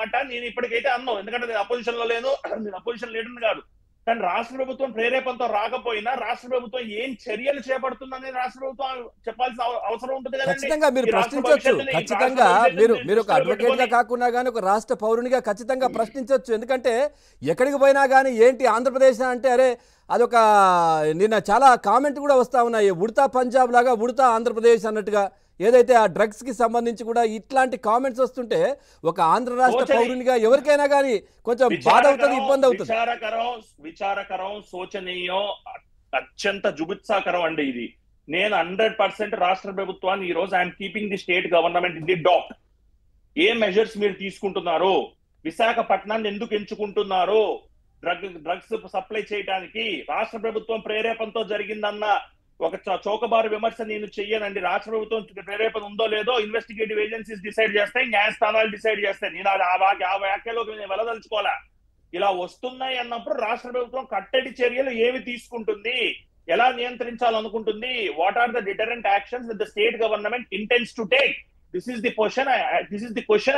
మాట నేను ఇప్పటికైతే అన్నాను, ఎందుకంటే నేను అపోజిషన్ లో లేను, నేను అపోజిషన్ లీడర్ కాదు. కానీ రాష్ట్ర ప్రభుత్వం ప్రేరేపణతో రాకపోయినా రాష్ట్ర ప్రభుత్వం ఏం చర్యలు చేపడుతుందని రాష్ట్ర ప్రభుత్వం చెప్పాల్సిన అవసరం ఉంటుంది కదండి. ఖచ్చితంగా మీరు ఈ రాష్ట్ర ప్రశ్నించవచ్చు. భవిష్యత్తుని, ఈ రాష్ట్ర ఖచ్చితంగా మీరు భవిష్యత్తుని మీరు ఒక దృష్టిలో అడ్వకేట్ గా పెట్టుకొని కాకుండా కానీ ఒక రాష్ట్ర పౌరునిగా ఖచ్చితంగా ప్రశ్నించవచ్చు. ఎందుకంటే ఎక్కడికి పోయినా కానీ ఏంటి ఆంధ్రప్రదేశ్ అంటే అరే అదొక నిన్న చాలా కామెంట్ కూడా వస్తా ఉన్నాయి, ఉడతా పంజాబ్ లాగా ఉడతా ఆంధ్రప్రదేశ్ అన్నట్టుగా. ఏదైతే ఆ డ్రగ్స్ కి సంబంధించి కూడా ఇట్లాంటి కామెంట్స్ వస్తుంటే ఒక ఆంధ్ర రాష్ట్ర పౌరునిగా ఎవరికైనా కానీ కొంచెం బాధ అవుతుంది, ఇబ్బంది అవుతుంది. విచారకరం, శోచనీయం, అత్యంత జుగుత్సాకరం అండి ఇది. నేను 100% రాష్ట్ర ప్రభుత్వాన్ని ఈ రోజు I'm keeping the state government in the dot. A measures మీరు తీసుకుంటున్నారు, విశాఖపట్నాన్ని ఎందుకు ఎంచుకుంటున్నారు, డ్రగ్స్ సప్లై చేయడానికి రాష్ట్ర ప్రభుత్వం ప్రేరేపణతో జరిగిందన్న ఒక చౌకబారు విమర్శ నేను చెయ్యనండి. రాష్ట్ర ప్రభుత్వం ప్రేరేపణ ఉందో లేదో ఇన్వెస్టిగేటివ్ ఏజెన్సీస్ డిసైడ్ చేస్తాయి, న్యాయస్థానాలు డిసైడ్ చేస్తాయి. నేను ఆ వ్యాఖ్యలోకి నేను వెళ్ళదలుచుకోవాలా. ఇలా వస్తున్నాయి అన్నప్పుడు రాష్ట్ర ప్రభుత్వం కట్టడి చర్యలు ఏవి తీసుకుంటుంది, ఎలా నియంత్రించాలనుకుంటుంది, what are the deterrent actions the state government intends to take. This is the question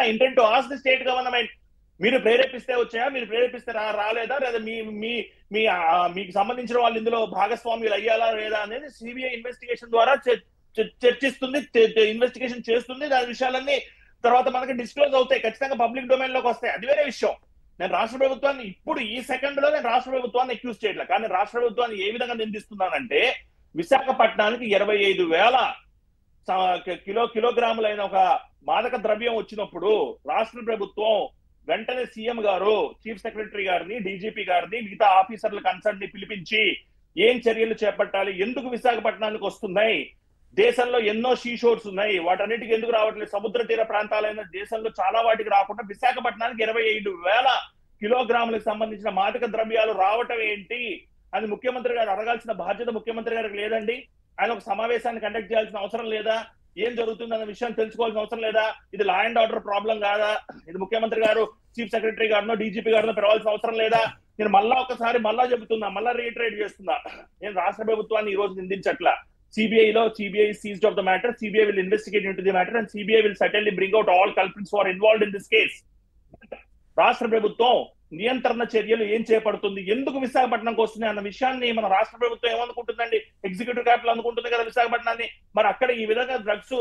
I intent to ask the state government. మీరు ప్రేరేపిస్తే వచ్చాయా, మీరు ప్రేరేపిస్తే రాలేదా, లేదా మీకు సంబంధించిన వాళ్ళు ఇందులో భాగస్వామ్యులు అయ్యాలా లేదా అనేది సిబిఐ ఇన్వెస్టిగేషన్ ద్వారా చర్చిస్తుంది, ఇన్వెస్టిగేషన్ చేస్తుంది. దాని విషయాలన్నీ తర్వాత మనకి డిస్క్లోజ్ అవుతాయి, ఖచ్చితంగా పబ్లిక్ డొమైన్ లోకి వస్తాయి. అది వేరే విషయం. నేను రాష్ట్ర ప్రభుత్వాన్ని ఇప్పుడు ఈ సెకండ్ లో నేను రాష్ట్ర ప్రభుత్వాన్ని అక్యూజ్ చేయట్లేదు. కానీ రాష్ట్ర ప్రభుత్వాన్ని ఏ విధంగా నిందిస్తున్నానంటే, విశాఖపట్నానికి 25,000 కిలోగ్రాములైన ఒక మాదక ద్రవ్యం వచ్చినప్పుడు రాష్ట్ర ప్రభుత్వం వెంటనే సీఎం గారు, చీఫ్ సెక్రటరీ గారిని, డీజీపీ గారిని, మిగతా ఆఫీసర్ల కన్సర్న్ ని పిలిపించి ఏం చర్యలు చేపట్టాలి, ఎందుకు విశాఖపట్నానికి వస్తున్నాయి, దేశంలో ఎన్నో సీ షోర్స్ ఉన్నాయి, వాటన్నిటికీ ఎందుకు రావట్లేదు, సముద్ర తీర ప్రాంతాలైన దేశంలో చాలా వాటికి రాకుండా విశాఖపట్నానికి 25,000 కిలోగ్రాములకు సంబంధించిన మాదక ద్రవ్యాలు రావటం ఏంటి అని ముఖ్యమంత్రి గారు అడగాల్సిన బాధ్యత ముఖ్యమంత్రి గారికి లేదండి? ఆయన ఒక సమావేశాన్ని కండక్ట్ చేయాల్సిన అవసరం లేదా? ఏం జరుగుతుంది అన్న విషయాన్ని తెలుసుకోవాల్సిన అవసరం లేదా? ఇది లా అండ్ ఆర్డర్ ప్రాబ్లం కాదా? ఇది ముఖ్యమంత్రి గారు, చీఫ్ సెక్రటరీ గారినో, డీజీపీ గారినో పిలవాల్సిన అవసరం లేదా? నేను మళ్ళా చెబుతున్నా, మళ్ళా రీట్రేట్ చేస్తున్నా, నేను రాష్ట్ర ప్రభుత్వాన్ని ఈ రోజు నిందించట్లా. CBI seized of the matter. CBI will investigate into the matter and CBI will certainly bring out all culprits who are involved in this case. రాష్ట్ర ప్రభుత్వం నియంత్రణ చర్యలు ఏం చేపడుతుంది, ఎందుకు విశాఖపట్నంకి వస్తున్నాయి అన్న విషయాన్ని మన రాష్ట్ర ప్రభుత్వం ఏమనుకుంటుందండి? ఎగ్జిక్యూటివ్ క్యాపిటల్ అనుకుంటుంది కదా విశాఖపట్నాన్ని. మరి అక్కడ ఈ విధంగా డ్రగ్స్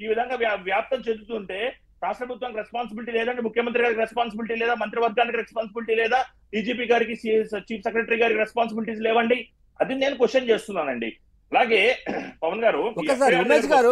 ఈ విధంగా వ్యాప్తం చెందుతుంటే రాష్ట్ర ప్రభుత్వానికి రెస్పాన్సిబిలిటీ లేదండి? ముఖ్యమంత్రి గారికి రెస్పాన్సిబిలిటీ లేదా? మంత్రివర్గానికి రెస్పాన్సిబిలిటీ లేదా? డీజీపీ గారికి, చీఫ్ సెక్రటరీ గారికి రెస్పాన్సిబిలిటీస్ లేవండి? అది నేను క్వశ్చన్ చేస్తున్నానండి. అలాగే పవన్ గారు, ఒకసారి ఉమేష్ గారు